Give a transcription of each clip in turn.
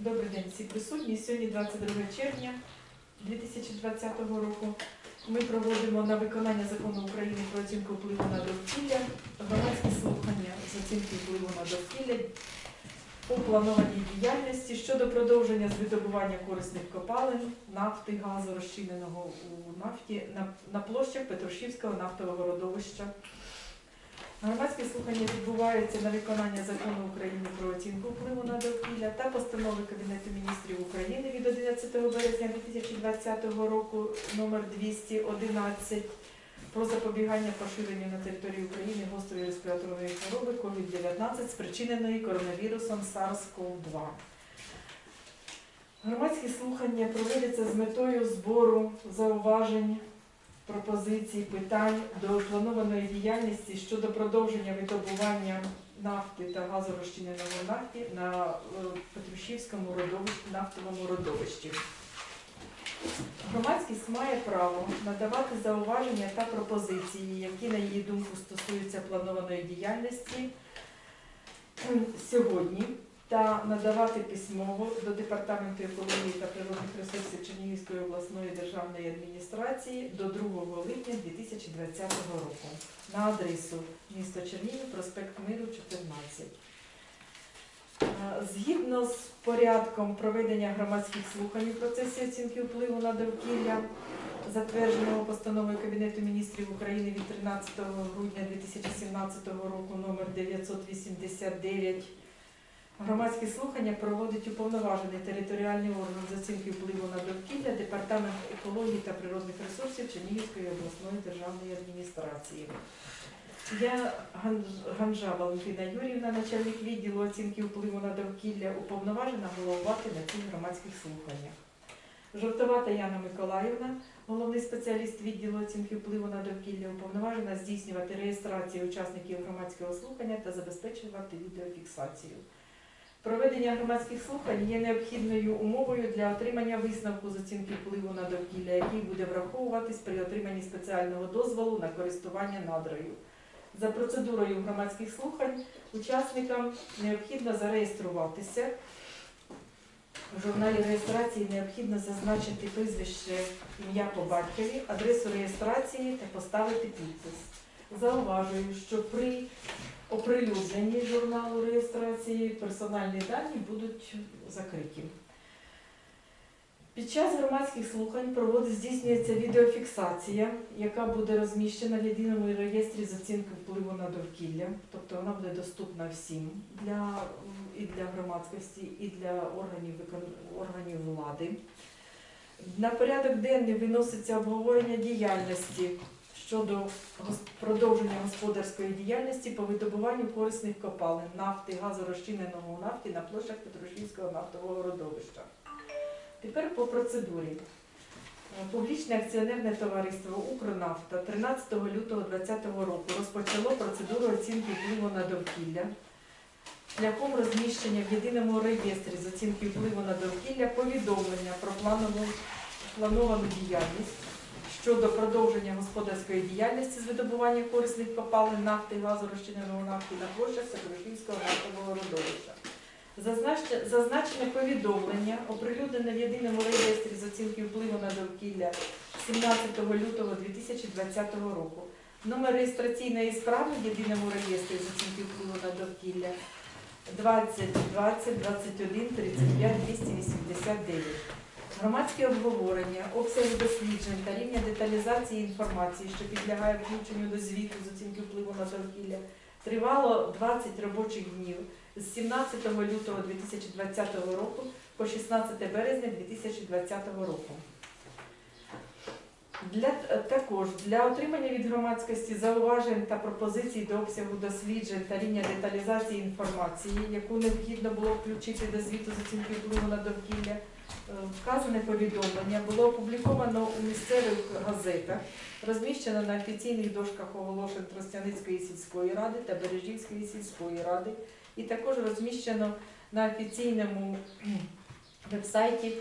Добрий день всі присутні. Сьогодні 22 червня 2020 року. Ми проводимо на виконання Закону України про оцінку впливу на довкілля громадські слухання з оцінки впливу на довкілля по планованій діяльності щодо продовження видобування корисних копалин, нафти, газу, розчиненого у нафті на площах Петрушівського нафтового родовища. Громадські слухання відбуваються на виконання Закону України про оцінку впливу на довкілля та постанови Кабінету міністрів України від 11 березня 2020 року номер 211 про запобігання поширенню на території України гострої респіраторної хвороби COVID-19, спричиненої коронавірусом SARS-CoV-2. Громадські слухання проводяться з метою збору зауважень, пропозицій, питань до планованої діяльності щодо продовження видобування нафти та газу розчиненого в нафті на Петрушівському нафтовому родовищі. Громадськість має право надавати зауваження та пропозиції, які, на її думку, стосуються планованої діяльності сьогодні, та надавати письмово до Департаменту екології та природних ресурсів Чернігівської обласної державної адміністрації до 2 липня 2020 року на адресу місто Чернігів, проспект Миру, 14. Згідно з порядком проведення громадських слухань у процесі оцінки впливу на довкілля, затвердженого постановою Кабінету міністрів України від 13 грудня 2017 року номер 989, громадські слухання проводить уповноважений територіальний орган з оцінки впливу на довкілля Департамент екології та природних ресурсів Чернігівської обласної державної адміністрації. Я, Ганжа Валентина Юріївна, начальник відділу оцінки впливу на довкілля, уповноважена головувати на цих громадських слуханнях. Жовтовата Яна Миколаївна, головний спеціаліст відділу оцінки впливу на довкілля, уповноважена здійснювати реєстрацію учасників громадського слухання та забезпечувати відеофіксацію. Проведення громадських слухань є необхідною умовою для отримання висновку з оцінки впливу на довкілля, який буде враховуватись при отриманні спеціального дозволу на користування надрою. За процедурою громадських слухань учасникам необхідно зареєструватися. У журналі реєстрації необхідно зазначити прізвище, ім'я по батькові, адресу реєстрації та поставити підпис. Зауважую, що при оприлюдненні журналу реєстрації персональні дані будуть закриті. Під час громадських слухань здійснюється відеофіксація, яка буде розміщена в єдиному реєстрі з оцінки впливу на довкілля, тобто вона буде доступна всім, і для громадськості, і для органів влади. На порядок денний виноситься обговорення діяльності щодо продовження господарської діяльності по видобуванню корисних копалин, нафти, газу розчиненого у нафті на площах Петрушівського нафтового родовища. Тепер по процедурі. Публічне акціонерне товариство «Укрнафта» 13 лютого 2020 року розпочало процедуру оцінки впливу на довкілля шляхом розміщення в єдиному реєстрі з оцінки впливу на довкілля повідомлення про плановану діяльність щодо продовження господарської діяльності з видобування корисних копалин, нафти, газу розчиненого нафти на площах Петрушівського нафтового родовища. Зазначене повідомлення оприлюднене в єдиному реєстрі з оцінки впливу на довкілля 17 лютого 2020 року. Номер реєстраційної справи в єдиному реєстрі з оцінки впливу на довкілля 20 20 21 35 289. Громадське обговорення, обсягу досліджень та рівня деталізації інформації, що підлягає включенню до звіту з оцінки впливу на довкілля, тривало 20 робочих днів з 17 лютого 2020 року по 16 березня 2020 року. Також для отримання від громадськості зауважень та пропозицій до обсягу досліджень та рівня деталізації інформації, яку необхідно було включити до звіту з оцінки впливу на довкілля, вказане повідомлення було опубліковано у місцевих газетах, розміщено на офіційних дошках оголошень Тростяницької сільської ради та Бережівської сільської ради і також розміщено на офіційному веб-сайті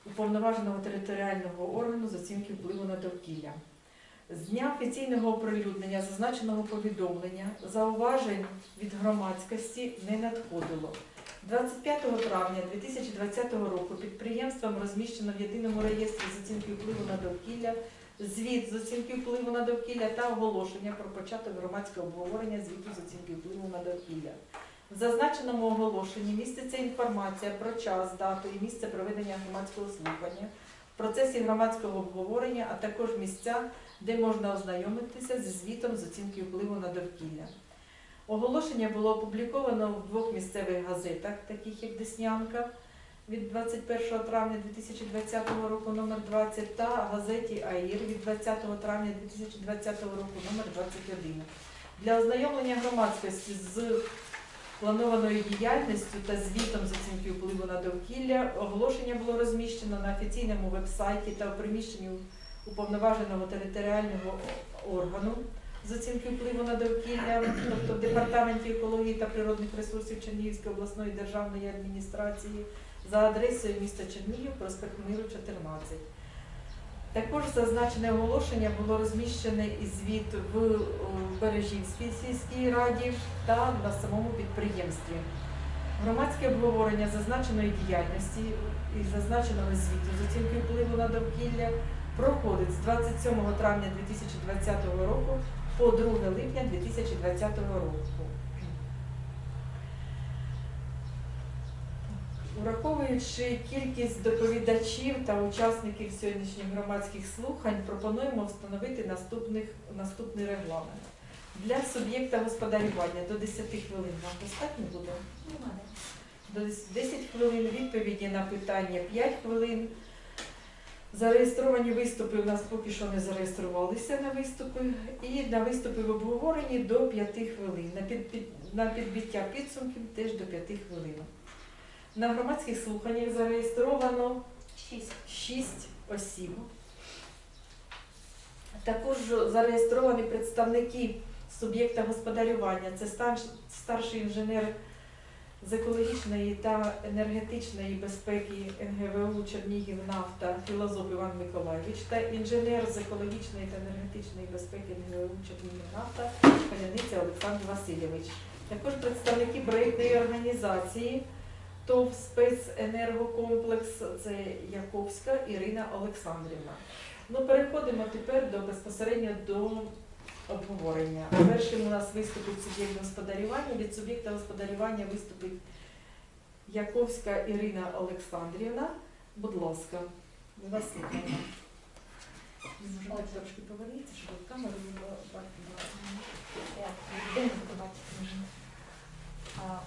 уповноваженого територіального органу з оцінки впливу на довкілля. З дня офіційного оприлюднення зазначеного повідомлення зауважень від громадськості не надходило. 25 травня 2020 року підприємством розміщено в єдиному реєстрі з оцінки впливу на довкілля звіт з оцінки впливу на довкілля та оголошення про початок громадського обговорення звіту з оцінки впливу на довкілля. В зазначеному оголошенні міститься інформація про час, дату і місце проведення громадського слухання, в процесі громадського обговорення, а також місця, де можна ознайомитися зі звітом з оцінки впливу на довкілля. Оголошення було опубліковано в двох місцевих газетах, таких як «Деснянка» від 21 травня 2020 року номер 20 та газеті «АІР» від 20 травня 2020 року номер 21. Для ознайомлення громадськості з планованою діяльністю та звітом з оцінки впливу на довкілля оголошення було розміщено на офіційному веб-сайті та в приміщенні уповноваженого територіального органу з оцінки впливу на довкілля, тобто в Департаменті екології та природних ресурсів Чернігівської обласної державної адміністрації за адресою міста Чернігів, проспект Миру, 14. Також зазначене оголошення було розміщене і звіт в Бережівській сільській раді та на самому підприємстві. Громадське обговорення зазначеної діяльності і зазначеного звіту з оцінки впливу на довкілля проходить з 27 травня 2020 року по 2 липня 2020 року. Враховуючи кількість доповідачів та учасників сьогоднішніх громадських слухань, пропонуємо встановити наступний регламент. Для суб'єкта господарювання до 10 хвилин вам достатньо буде? До 10 хвилин, відповіді на питання 5 хвилин. Зареєстровані виступи у нас поки що не зареєструвалися на виступи. І на виступи в обговоренні до 5 хвилин. На підбиття підсумків теж до 5 хвилин. На громадських слуханнях зареєстровано 6 осіб. Також зареєстровані представники суб'єкта господарювання. Це старший інженер з екологічної та енергетичної безпеки НГВУ «Чернігівнафта» Філозоф Іван Миколайович та інженер з екологічної та енергетичної безпеки НГВУ «Чернігівнафта» Паляниця Олександр Васильович. Також представники проєктної організації ТОВ «Спеценергокомплекс» це Яковська Ірина Олександрівна. Переходимо тепер безпосередньо до обговорення. Першим у нас виступить суб'єкт господарювання. Від суб'єкта господарювання виступить Яковська Ірина Олександрівна. Будь ласка, вас слухаємо. Можете трошки повернутися, щоб камеру не бачити.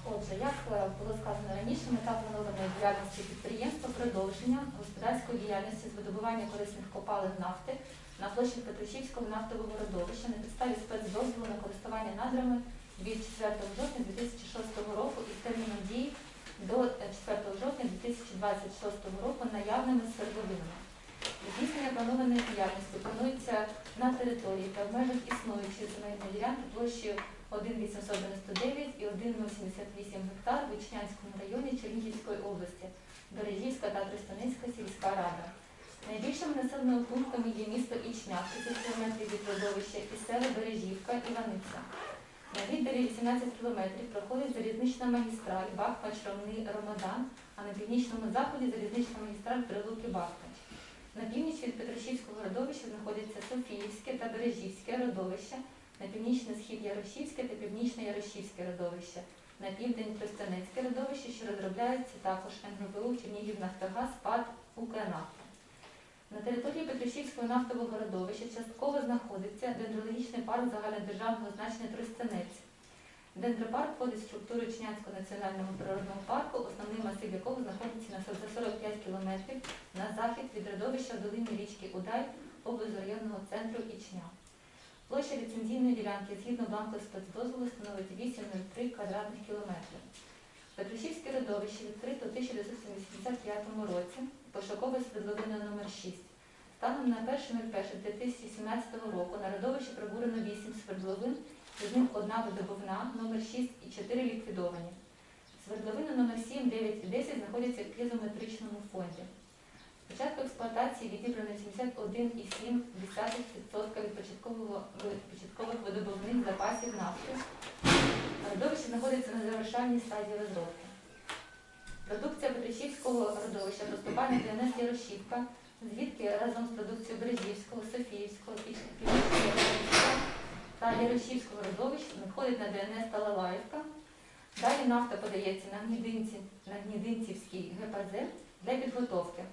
Отже, як було сказано раніше, мета планованої діяльності підприємства – продовження господарської діяльності з видобування корисних копалин нафти на площі Петрушівського нафтового родовища на підставі спецдозволу на користування надрами від 4 жовтня 2006 року із терміном дії до 4 жовтня 2026 року наявними свердловинами. Здійснення планованої діяльності планується на території та в межах існуючої земельної ділянки площею 1,899 і 1,078 гектар в Ічнянському районі Чернігівської області, Бережівська та Тростянецька сільська рада. Найбільшими населеними пунктами є місто Ічня, 30 км від родовища, і села Бережівка, Іваниця. На віддалі 18 км проходить залізнична магістраль Бахмач-Ромни-Ромодан, а на північному заході залізнична магістраль Прилуки-Бахмач. На північ від Петрушівського родовища знаходяться Софіївське та Бережівське родовища, на північний схід Ярошівське та північне Ярошівське родовище, на південь Тростянецьке родовище, що розробляється також НГВУ Чернігівнафтогаз ПАТ «Укрнафта». На території Петрушівського нафтового родовища частково знаходиться дендрологічний парк загальнодержавного значення Тростянець. Дендропарк входить в структуру Ічнянського національного природного парку, основний масив якого знаходиться за 45 км на захід від родовища в долині річки Удай поблизу районного центру Ічня. Площа ліцензійної ділянки згідно бланку спецдозволу становить 8,03 квадратних кілометрів. Петрушівське родовище відкрито у 1985 році, пошуковою свердловиною номер 6. Станом на 1.01.2017 року на родовищі пробурено 8 свердловин, з них одна видобувна, номер 6 і 4 ліквідовані. Свердловини номер 7, 9 і 10 знаходяться в п'єзометричному фонді. З початку експлуатації відібрано 71,7% від початкових видобувних запасів нафти. Родовище знаходиться на завершальній стадії розробки. Продукція Петришівського родовища поступає на ДНС Ярошівка, звідки разом з продукцією Березівського, Софіївського, Пічного та Ярошівського родовищ надходить на ДНС Талалаївка. Далі нафта подається на Гнідинцівський ГПЗ для підготовки.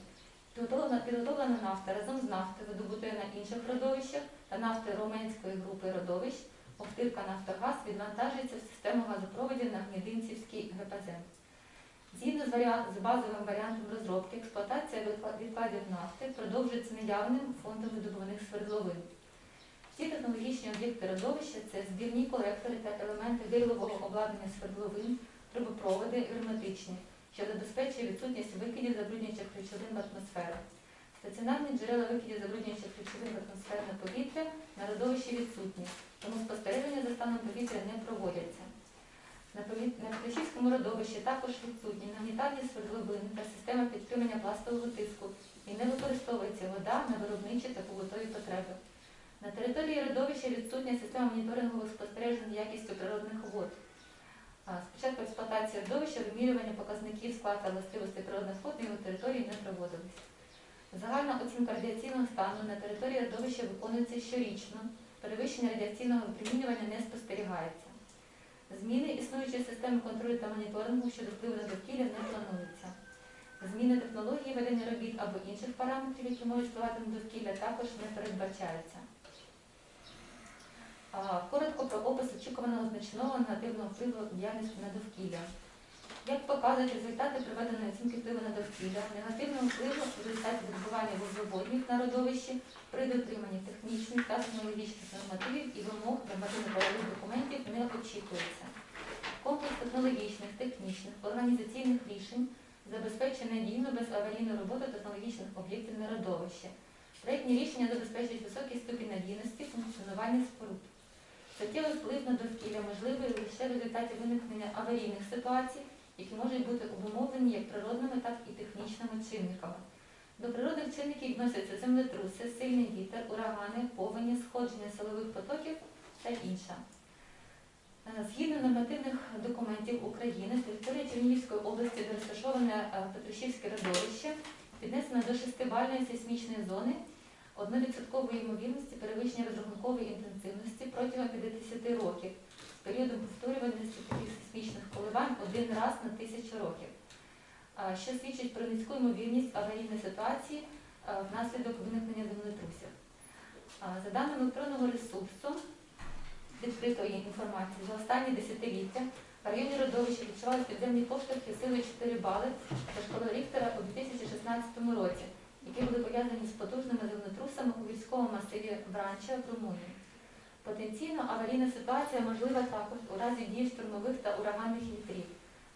Підготовлена нафта разом з нафтою, видобутою на інших родовищах та нафтою Роменської групи родовищ, Охтирка Нафтогаз відвантажується в систему газопроводів на Гнідинцівський ГПЗ. Згідно з базовим варіантом розробки, експлуатація відкладів нафти продовжується наявним фондом видобуваних свердловин. Всі технологічні об'єкти родовища – це збірні колектори та елементи виробового обладнання свердловин, трубопроводи, герметичні, що забезпечує відсутність викидів забруднюючих речовин в атмосферу. Стаціонарні джерела викидів забруднюючих речовин в атмосферне повітря на родовищі відсутні, тому спостереження за станом повітря не проводяться. На Петришівському родовищі також відсутні нагнітальні свердловини та система підтримання пластового тиску і не використовується вода на виробничі та побутові потреби. На території родовища відсутня система моніторингових спостережень за якістю природних вод. Спочатку експлуатації родовища, вимірювання показників складу та властивостей природних вод на його території не проводились. Загальна оцінка радіаційного стану на території родовища виконується щорічно, перевищення радіаційного випромінювання не спостерігається. Зміни існуючої системи контролю та моніторингу щодо впливу на довкілля не плануються. Зміни технології ведення робіт або інших параметрів, які можуть впливати на довкілля, також не передбачаються. Коротко про опис очікуваного значного негативного впливу діяльності на довкілля. Як показують результати проведеної оцінки впливу на довкілля, негативного впливу в результаті відбування вуглеводнів на родовищі при дотриманні технічних та технологічних нормативів і вимог нормативно-правових документів не очікується. Комплекс технологічних, технічних, організаційних рішень забезпечує надійну безаварійну роботу технологічних об'єктів на родовищі. Проєктні рішення забезпечують високий ступінь надійності функціонування споруд. Суттєвий вплив на довкілля можливий лише в результаті виникнення аварійних ситуацій, які можуть бути обумовлені як природними, так і технічними чинниками. До природних чинників відносяться землетруси, сильний вітер, урагани, повені, сходження силових потоків та інше. Згідно нормативних документів України, територія Чернігівської області, де розташоване Петришівське родовище, віднесена до 6-бальної сейсмічної зони 1% ймовірності перевищення розрахункової інтенсивності протягом 50 років з періодом повторюваності таких сейсмічних коливань один раз на 1000 років, що свідчить про низьку ймовірність аварійної ситуації внаслідок виникнення землетрусів. За даними електронного ресурсу відкритої інформації, за останні десятиліття в районі родовища відчували підземні поштовхи силою 4 бали за шкалою Ріхтера у 2016 році, які були пов'язані з потужними землетрусами у гірському масиві Вранча в Румунії. Потенційно аварійна ситуація можлива також у разі дії штурмових та ураганних вітрів.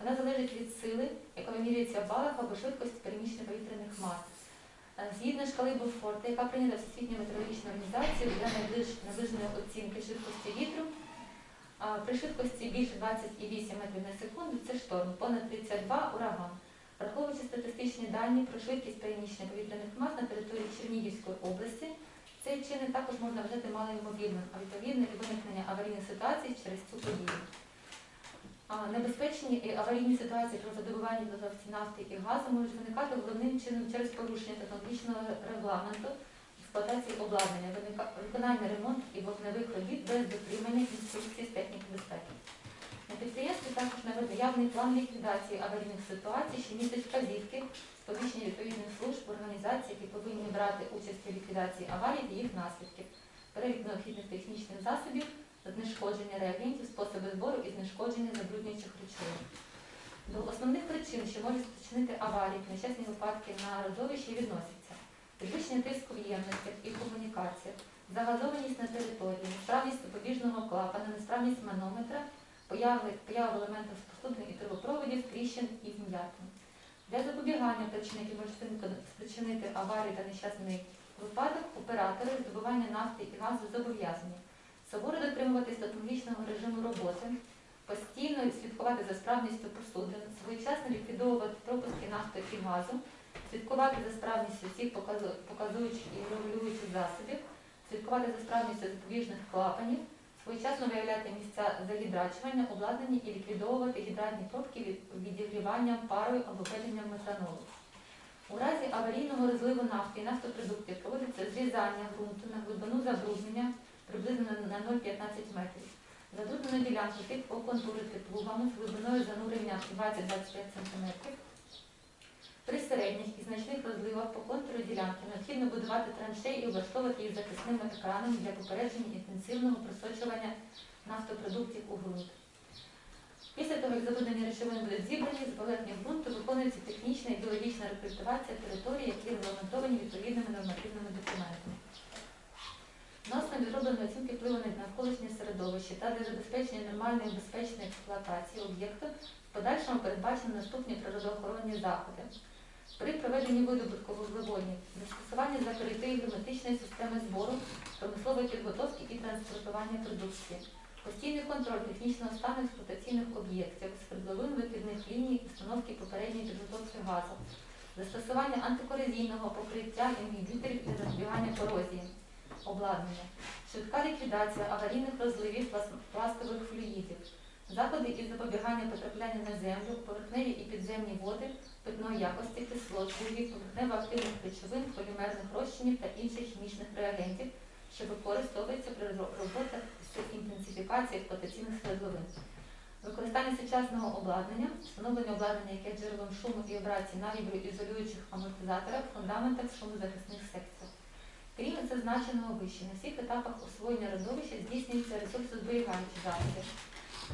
Вона залежить від сили, яка вимірюється в балах або швидкості переміщення повітряних мас. Згідно шкали Бофорта, яка прийнята Всесвітньою метеорологічною організацією для наближеної оцінки швидкості вітру, при швидкості більше 28 метрів на секунду це шторм, понад 32 – ураган. Враховуючи статистичні дані про швидкість переміщення повітряних мас на території Чернігівської області, цей чинник також можна вважати малоймовірним, а відповідно і виникнення аварійних ситуацій через цю подію. Небезпечні і аварійні ситуації при видобуванні додавці нафти і газу можуть виникати головним чином через порушення технологічного регламенту експлуатації обладнання, виконання ремонту і вогневих робіт без дотримання інструкцій з техніки безпеки. На підприємстві також наявний план ліквідації аварійних ситуацій, що містить вказівки, сповіщення відповідних служб, організацій, які повинні брати участь у ліквідації аварій та їх наслідків, перелік необхідних технічних засобів, знешкодження реагентів, способи збору і знешкодження забруднюючих речовин. До основних причин, що можуть спричинити аварії та нещасні випадки на родовищі, відносяться підвищення тиску в ємностях і комунікаціях, загазованість на території, несправність запобіжного клапана, несправність манометра, поява елементів спосудних і трубопроводів, тріщин і вм'ятин. Для запобігання причин, які можуть спричинити аварію та нещасний випадок, оператори здобування нафти і газу зобов'язані суворо дотримуватись технологічного режиму роботи, постійно слідкувати за справністю посудин, своєчасно ліквідовувати пропуски нафти і газу, слідкувати за справністю всіх показуючих і регулюючих засобів, слідкувати за справністю запобіжних клапанів, своєчасно виявляти місця загідрачування, обладнані і ліквідовувати гідратні пробки відігріванням парою або введенням метанолу. У разі аварійного розливу нафти і нафтопродуктів проводиться зрізання ґрунту на глибину забруднення приблизно на 0,15 метрів. Забруднену ділянку слід оконтурити плугами з глибиною занурення 20-25 см. При середніх і значних розливах по контуру ділянки необхідно будувати траншеї і облаштовувати їх захисними екранами для попередження інтенсивного просочування нафтопродуктів у ґрунт. Після того, як забруднені речовини будуть зібрані, з поверхні ґрунту виконується технічна і біологічна рекультивація території, які регламентовані відповідними нормативними документами. На основі зробленої оцінки впливу на навколишнє середовище та для забезпечення нормальної і безпечної експлуатації об'єкту в подальшому передбачено наступні природоохоронні заходи. При проведенні видобутку вуглеводнів, застосування закритої герметичної системи збору, промислової підготовки і транспортування продукції, постійний контроль технічного стану експлуатаційних об'єктів, свердловин викидних ліній, установки попередньої підготовки газу, застосування антикорозійного покриття інгібіторів для запобігання корозії, обладнання, швидка ліквідація аварійних розливів пластових флюїдів, заходи із запобігання потрапляння на землю, поверхневі і підземні води, питної якості кислот, жирів, поверхнево-активних речовин, полімерних розчинів та інших хімічних реагентів, що використовуються при роботах з інтенсифікації експлуатаційних свердловин. Використання сучасного обладнання, встановлення обладнання, яке є джерелом шуму і вібрацій на віброізолюючих амортизаторах, фундаментах, шумозахисних секціях. Крім зазначеного вище, на всіх етапах освоєння родовища здійснюються ресурсозберігаючі заходи,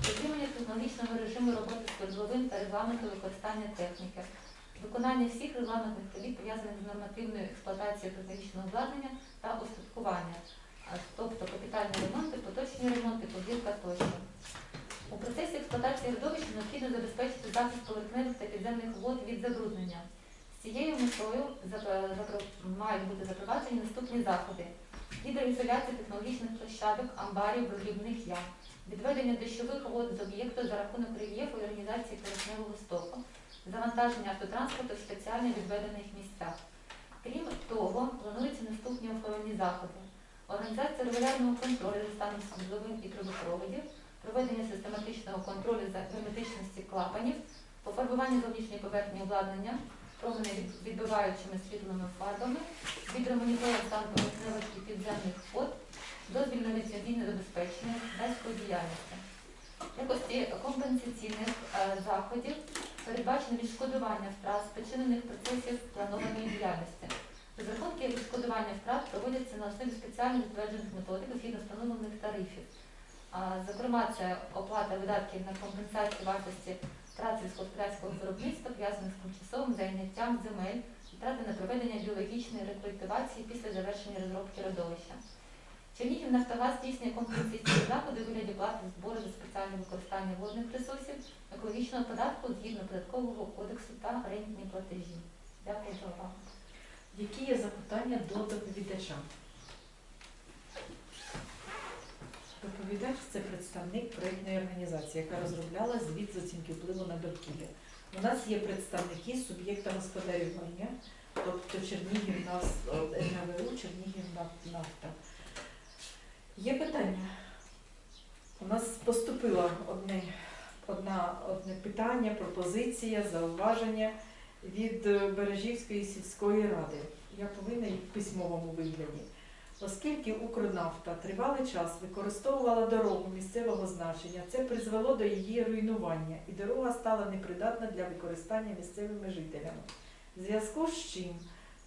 дотримання технологічного режиму роботи свердловин та регламенту використання техніки, виконання всіх регламентних робіт, пов'язаних з нормативною експлуатацією технологічного обладнання та устаткування, тобто капітальні ремонти, поточні ремонти, побірка тощо. У процесі експлуатації родовища необхідно забезпечити захист поверхневих та підземних вод від забруднення. З цією метою мають бути запроваджені наступні заходи: гідроізоляція технологічних площадок, амбарів, вигрібних ям, відведення дощових вод з об'єкту за рахунок рельєфу і організації поверхневого стоку, завантаження автотранспорту в спеціально відведених місцях. Крім того, плануються наступні охоронні заходи: організація регулярного контролю за станом свердловин і трубопроводів, проведення систематичного контролю за герметичності клапанів, пофарбування зовнішньої поверхні обладнання відбиваючими світлими фарбами, відеомоніторинг стану поверхневих і підземних вод, дозвільно-ліцензійне забезпечення господарської діяльності. В якості компенсаційних заходів передбачено відшкодування втрат, спричинених процесів планованої діяльності. Розрахунки відшкодування втрат проводяться на основі спеціально затверджених методик згідно встановлених тарифів. Зокрема, це оплата видатків на компенсацію вартості втрат сільськогосподарського виробництва, пов'язаних з тимчасовим зайняттям земель, втрати на проведення біологічної рекультивації після завершення розробки родовища. Чернігівнафтогаз здійснює компенсаційні заходи у вигляді плати збору за спеціальне використання водних ресурсів, екологічного податку згідно податкового кодексу та рентні платежі. Дякую за увагу. Які є запитання до доповідача? Доповідач – це представник проєктної організації, яка розробляла звіт з оцінки впливу на довкілля. У нас є представники суб'єкта господарювання, тобто НГВУ, Чернігівнафта. Є питання? У нас поступило одне питання, пропозиція, зауваження від Бережівської сільської ради. Я повинна їх в письмовому вигляді. Оскільки Укрнафта тривалий час використовувала дорогу місцевого значення, це призвело до її руйнування, і дорога стала непридатна для використання місцевими жителями. В зв'язку з чим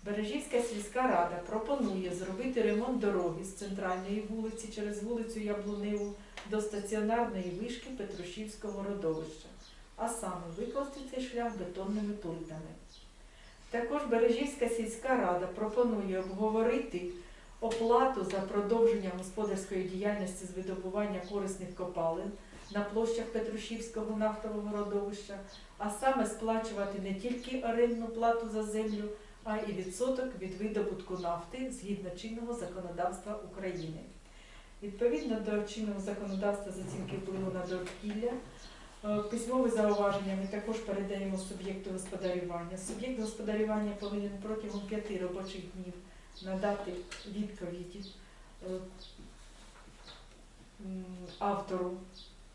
Бережівська сільська рада пропонує зробити ремонт дороги з центральної вулиці через вулицю Яблуневу до стаціонарної вишки Петрушівського родовища, а саме викласти цей шлях бетонними плитами. Також Бережівська сільська рада пропонує обговорити оплату за продовження господарської діяльності з видобування корисних копалин на площах Петрушівського нафтового родовища, а саме сплачувати не тільки орендну плату за землю, а й відсоток від видобутку нафти згідно чинного законодавства України. Відповідно до чинного законодавства з оцінки впливу на довкілля, письмове зауваження ми також передаємо суб'єкту господарювання. Суб'єкт господарювання повинен протягом 5 робочих днів надати відповіді автору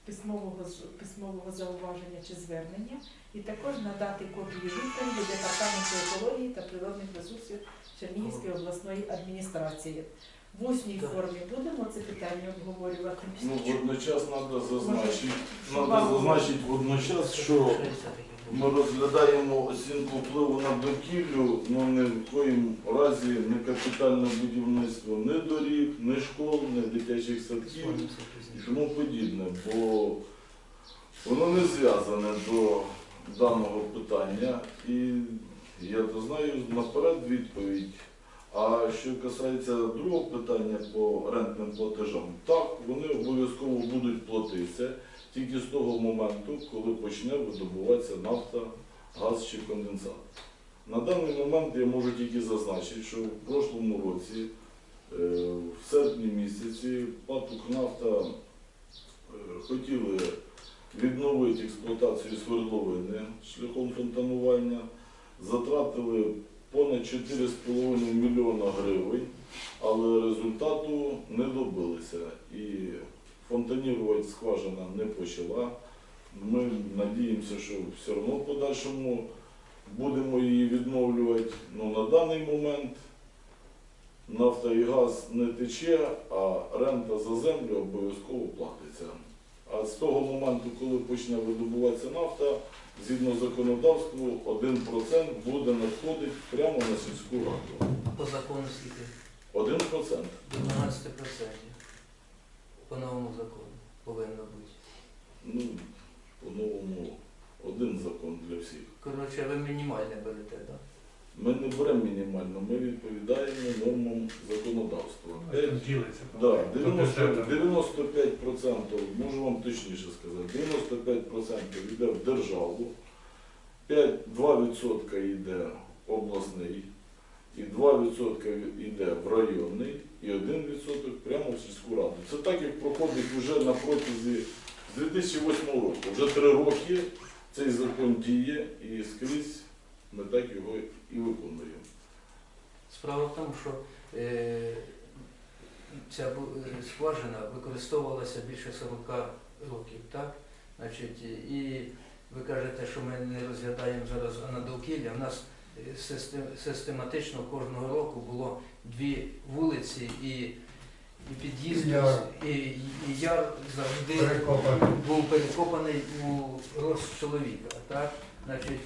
письмового зауваження чи звернення, і також надати копію відповіді Департаменту екології та природних ресурсів Чернігівської обласної адміністрації. В усній формі будемо це питання обговорювати? Ну, водночас треба зазначити водночас, що ми розглядаємо оцінку впливу на довкіллю, але ні в коїм разі не капітальне будівництво ні доріг, ні школ, ні дитячих садків і тому подібне, бо воно не зв'язане до даного питання. І я то знаю наперед відповідь. А що касається другого питання по рентним платежам, так, вони обов'язково будуть платитися тільки з того моменту, коли почне видобуватися нафта, газ чи конденсат. На даний момент я можу тільки зазначити, що в прошлому році, в серпні місяці, ПАТ «Укрнафта» хотіли відновити експлуатацію свердловини шляхом фонтанування, затратили понад 4,5 мільйона гривень, але результату не добилися. І фонтанірувати скважина не почала. Ми надіємося, що все одно в подальшому будемо її відновлювати. Но на даний момент нафта і газ не тече, а рента за землю обов'язково платиться. А з того моменту, коли почне видобуватися нафта, згідно законодавству, 1% буде надходити прямо на сільську раду. По закону скільки? 1%. До 12%. По новому закону повинно бути. Ну, по-новому, один закон для всіх. Коротше, ви мінімальне берете, так? Ми не беремо мінімально, ми відповідаємо нормам законодавства. Тут ділиться. Да, 95%, можу вам точніше сказати, 95% йде в державу, 2% йде обласний, і 2% йде в районний, і 1% прямо в сільську раду. Це так, як проходить вже на протязі 2008 року. Вже 3 роки цей закон діє і скрізь ми так його і виконуємо. Справа в тому, що ця скважина використовувалася більше 40 років, так? Значить, і ви кажете, що ми не розглядаємо зараз на довкілля. У нас систематично кожного року було 2 вулиці і під'їзд, і яр завжди був перекопаний у рост чоловіка. Так? Значить,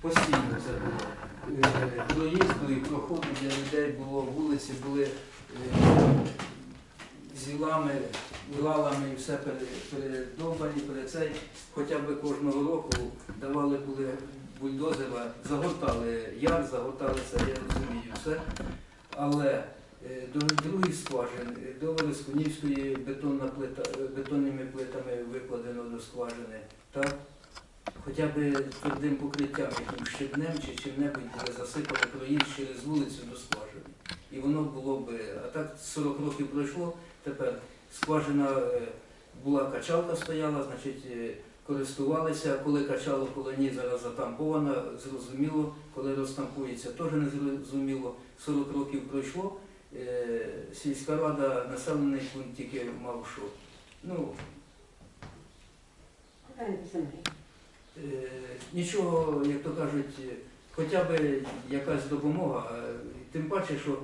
постійно це було. Проїзду і проходу для людей було, вулиці були зілами, уралами і все передовбані, хоча б кожного року давали були бульдозера, загортали яр, загортали це, я розумію все. Але до других скважин, до Лискунівської бетонними плитами викладено до скважини. Так? Хоча б твердим покриттям, яким щебнем чи чим-небудь буде засипано проїзд через вулицю до скважини. І воно було б, а так 40 років пройшло, тепер скважина була, качалка стояла, значить користувалися, коли качало, коли ні, зараз затампована, зрозуміло, коли розтампується, теж не зрозуміло. 40 років пройшло, сільська рада, населений пункт тільки мав що. Ну, нічого, як то кажуть, хоча б якась допомога, тим паче, що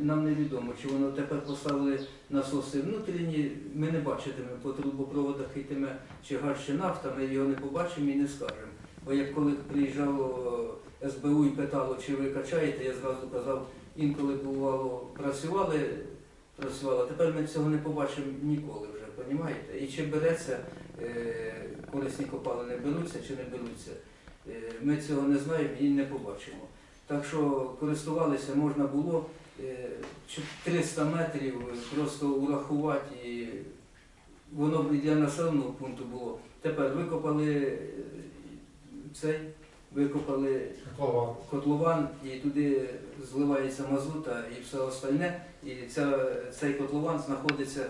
нам невідомо, чи воно тепер поставили насоси внутрішні, ми не бачитимемо по трубопроводах йтиме чи газ, чи нафта, ми його не побачимо і не скажемо. Бо як коли приїжджало СБУ і питало, чи ви качаєте, я зразу казав, інколи бувало працювали, тепер ми цього не побачимо ніколи вже, розумієте? І чи береться, корисні копалини беруться чи не беруться, ми цього не знаємо і не побачимо. Так що користувалися можна було 300 метрів просто урахувати, і воно б для населеного пункту було. Тепер викопали котлован, і туди зливається мазута і все остальне. І цей котлован знаходиться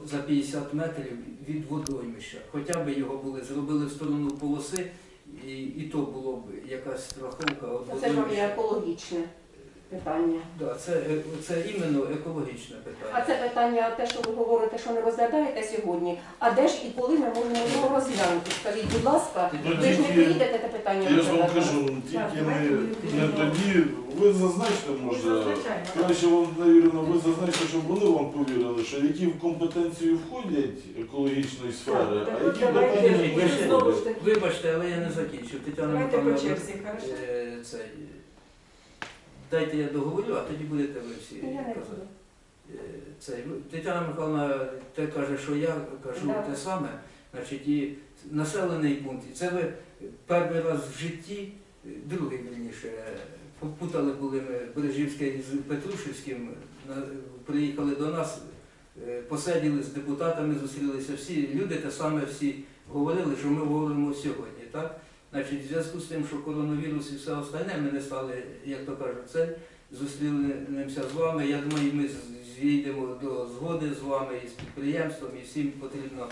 за 50 метрів від водоймища. Хоча б його зробили в сторону полоси, і то було б якась страховка. Це ж вам є екологічне. питання. Да, це іменно екологічне А питання. це питання, те, що ви говорите, що не розглядаєте сьогодні, а де ж і коли ми можемо його розглянути? Скажіть, будь ласка, Ну, ви ж не тільки- поїдете те питання Я ж вам розглядати? кажу, Так, тільки давайте не ми тоді. Ви зазначте, може, Зазначаємо, так. краще вам, Юріна, ви зазначте, щоб вони вам повірили, що які в компетенцію входять екологічної сфери, Так, а які давайте, питання ви не ж знову ж входять. таки. Вибачте, але я не закінчив. Тетяна Давайте по Михайлівна, черзі, хорошо? дайте я договорю, а тоді будете ви всі Я не казати. буду. Тетяна Михайловна те каже, що я кажу Да. те саме, значить, і населений пункт. І це ви перший раз в житті, другий вірніше, попутали були ми Бережівське із Петрушівським, приїхали до нас, посиділи з депутатами, зустрілися всі, люди те саме всі говорили, що ми говоримо сьогодні. Так? Значить, в зв'язку з тим, що коронавірус і все остальне, ми не стали, як то кажуть, зустрінемося з вами. Я думаю, ми зійдемо до згоди з вами і з підприємством, і всім потрібно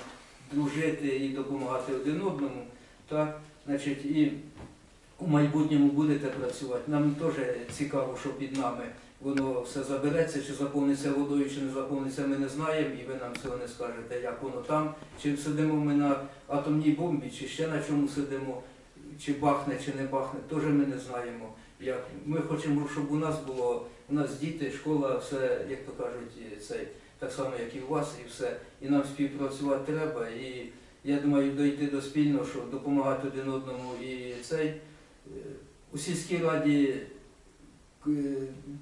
дружити і допомагати один одному. Так? Значить, і у майбутньому будете працювати. Нам теж цікаво, що під нами воно все забереться, чи заповниться водою, чи не заповниться, ми не знаємо, і ви нам цього не скажете, як воно там, чи сидимо ми на атомній бомбі, чи ще на чому сидимо, чи бахне, чи не бахне, теж ми не знаємо. Як. Ми хочемо, щоб у нас діти, школа, все, як то кажуть, так само, як і у вас, і все. І нам співпрацювати треба. І я думаю, дойти до спільного, що допомагати один одному. І у сільській раді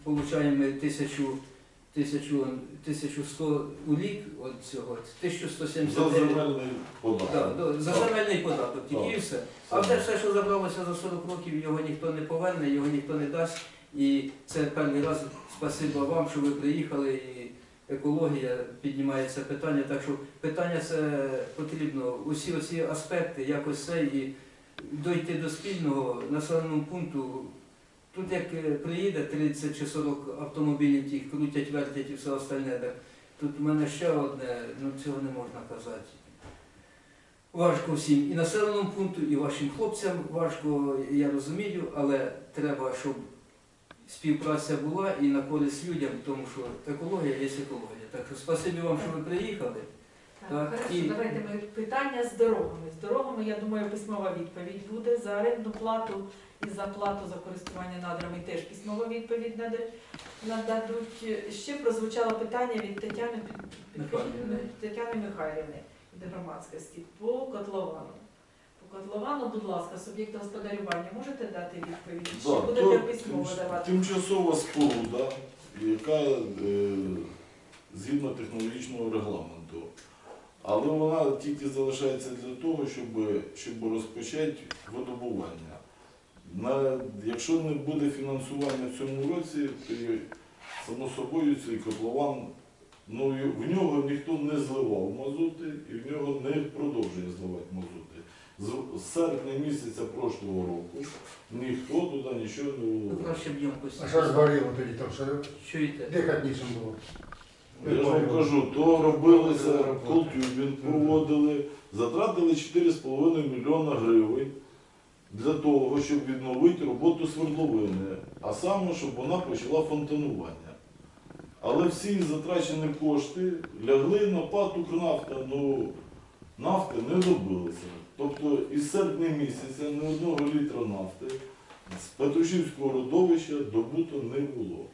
получаємо 1100 у рік от цього, За 1179. земельний податок. За земельний податок, тільки і все. А Все. все, що забралося за 40 років, його ніхто не поверне, його ніхто не дасть. І це перший раз спасибо вам, що ви приїхали, і екологія піднімає це питання. Так що питання це потрібно, усі оці аспекти, якось це, і дойти до спільного населеного пункту. Тут як приїде 30 чи 40 автомобілів, тих крутять, вертять і все остальне, так тут в мене ще одне, цього не можна казати. Важко всім і населеному пункту, і вашим хлопцям важко, я розумію, але треба, щоб співпраця була і на користь людям, тому що екологія є екологія. Так що спасибі вам, що ви приїхали. Так, Так, хорошо, і- давайте ми питання з дорогами. З дорогами, я думаю, письмова відповідь буде. За орендну плату і за плату за користування надрами теж письмова відповідь нададуть. Ще прозвучало питання від Тетяни Михайлівни від громадськості по котловану. По котловану, будь ласка, суб'єкти господарювання, можете дати відповідь? Чи Да, будете то письмово давати? Тимчасова споруда, яка згідно технологічного регламенту. Але вона тільки залишається для того, щоб розпочати видобування. Якщо не буде фінансування в цьому році, то само собою цей котлован, в нього ніхто не зливав мазути і в нього не продовжує зливати мазути. З серпня місяця прошлого року ніхто туди нічого не вливав. Краще б ємкості. А що ж горіло тоді там, що Чуєте? дихати нічим було? Я ж вам кажу, то робилися, колтюбінг проводили, затратили 4,5 мільйона гривень для того, щоб відновити роботу свердловини, а саме, щоб вона почала фонтанування. Але всі затрачені кошти лягли на ПАТ «Укрнафта», нафти не добилися. Тобто із серпня місяця ні одного літра нафти з Петрушівського родовища добуто не було.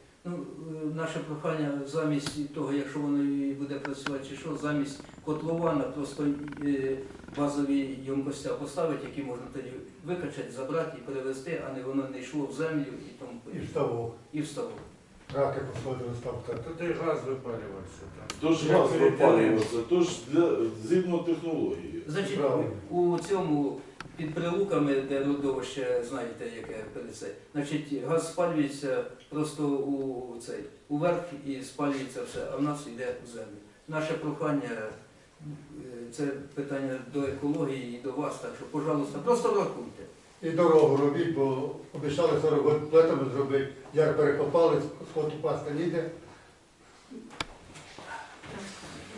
Наше прохання замість того, якщо воно і буде працювати чи що, замість котлована просто базові ємкості поставити, які можна тоді викачати, забрати і перевезти, а не воно не йшло в землю і тому І подібне. вставок. І в ставок. Раки посадили ставка. Тут і газ випалювався там. Тож Я газ передаю. випалювався, тож згідно технології. Значить, Правильно. у цьому під Прилуками, де родовище, знаєте, яке перед цей, значить, газ спалюється просто уверх і спалюється все, а в нас йде в землю. Наше прохання, це питання до екології і до вас, так що, пожалуйста, просто врахуйте. І дорогу робіть, бо обіцяли 40 років плетами зробити. Як перекопали, сходу пасти ніде.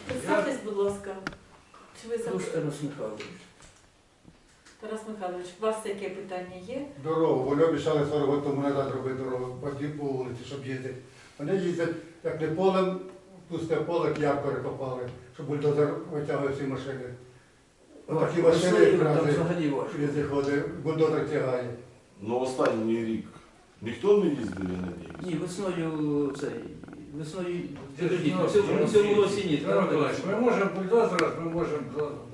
Представтесь, будь ласка. Чи ви Тож, Ернст Михайлович. Тарас Михайлович, у вас яке питання є? Дорогу, вони обіцяли 40 років тому назад робити дорогу по вулиці, щоб їздити. Вони їздять, як не полем, пусте поле, як перекопали, щоб бульдозер витягує всі машини. Отакі машини Весною якраз там взагалі важко. ходить, бульдозер тягає. Ну останній рік ніхто не їздив, я надіюсь. Ні, весною, Весною. в цьому році ні. Тарас Миколаївич, ми можемо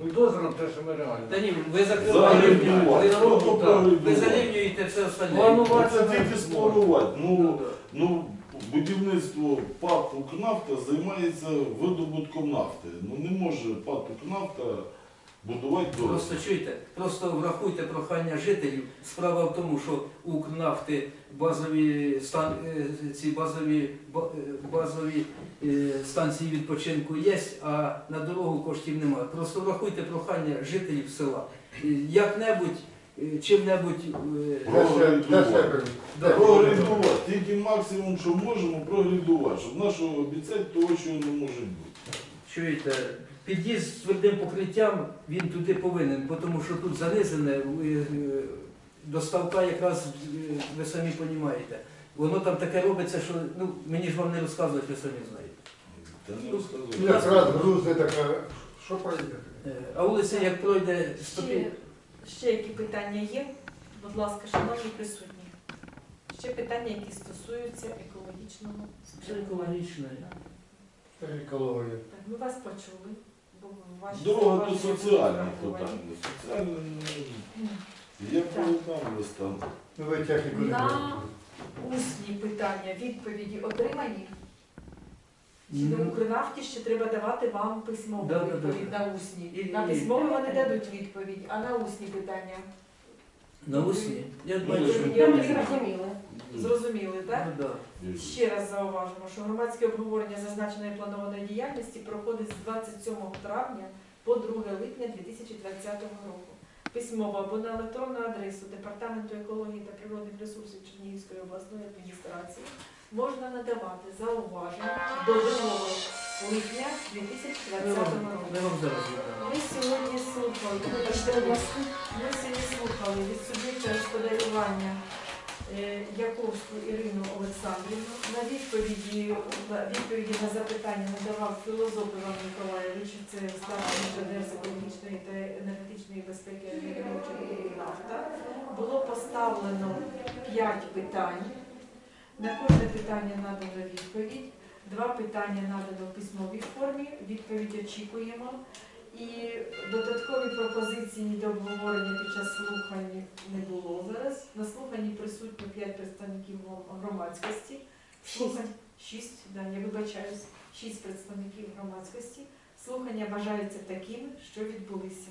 бульдозером те, що ми реально. Та ні, ви закриваєте, Загальнювати. ви залівнюєте все остальне. Планувати. Це тільки спланувати. Ну, да. Ну, будівництво ПАТ «Укрнафта» займається видобутком нафти. Ну не може ПАТ «Укрнафта» будувати дороги. Просто чуйте, просто врахуйте прохання жителів. Справа в тому, що у Укрнафти базові станції відпочинку є, а на дорогу коштів немає. Просто врахуйте прохання жителів села. Як-небудь, чим-небудь Прогрідувати. Тільки максимум, що можемо, прогрідувати, щоб нашого обіцяти того, що не може бути. чуєте, під'їзд з твердим покриттям, він туди повинен, тому що тут занизене, до ставка якраз, ви самі розумієте. Воно там таке робиться, що мені ж вам не розказувати, ви самі знаєте. Та не розказуй. Якраз грузи така, що пройде? А вулиця, як пройде Ще які питання є? Будь ласка, шановні присутні. Ще питання, які стосуються екологічного спрямування. Екологія. Так, ми вас почули. Бо ваші Дорога то зауваження були соціальна враховані. питання. Соціальне, я передам листам. Ну ви техніку не На знаєте. усні питання, відповіді отримані? Чи Ну. на Укрнафті ще треба давати вам письмову Да. відповідь на усні? І- На письмові вони дадуть відповідь, а на усні питання? на усні. Я думаю, Ну, що я Ми не зрозуміли. Зрозуміли, так? Ну, да. Ще раз зауважимо, що громадське обговорення зазначеної планованої діяльності проходить з 27 травня по 2 липня 2020 року. Письмово або на електронну адресу Департаменту екології та природних ресурсів Чернігівської обласної адміністрації можна надавати зауваження до 2 липня 2020 року. Ми вам зараз віддамо. Ми сьогодні слухали, вибачте, будь ласка, ми сьогодні слухали від суб'єкта господарювання Яковську Ірину Олександрівну. На відповіді на запитання надавав філозоф Іван Миколаївич, це старший інженер з екологічної та енергетичної безпеки «Укрнафта». Було поставлено 5 питань. На кожне питання надано відповідь. 2 питання надано в письмовій формі, відповідь очікуємо. І додаткові пропозиції до обговорення під час слухань не було зараз. На слуханні присутні 5 представників громадськості. 6, я вибачаюсь, 6 представників громадськості. Слухання вважаються такими, що відбулися.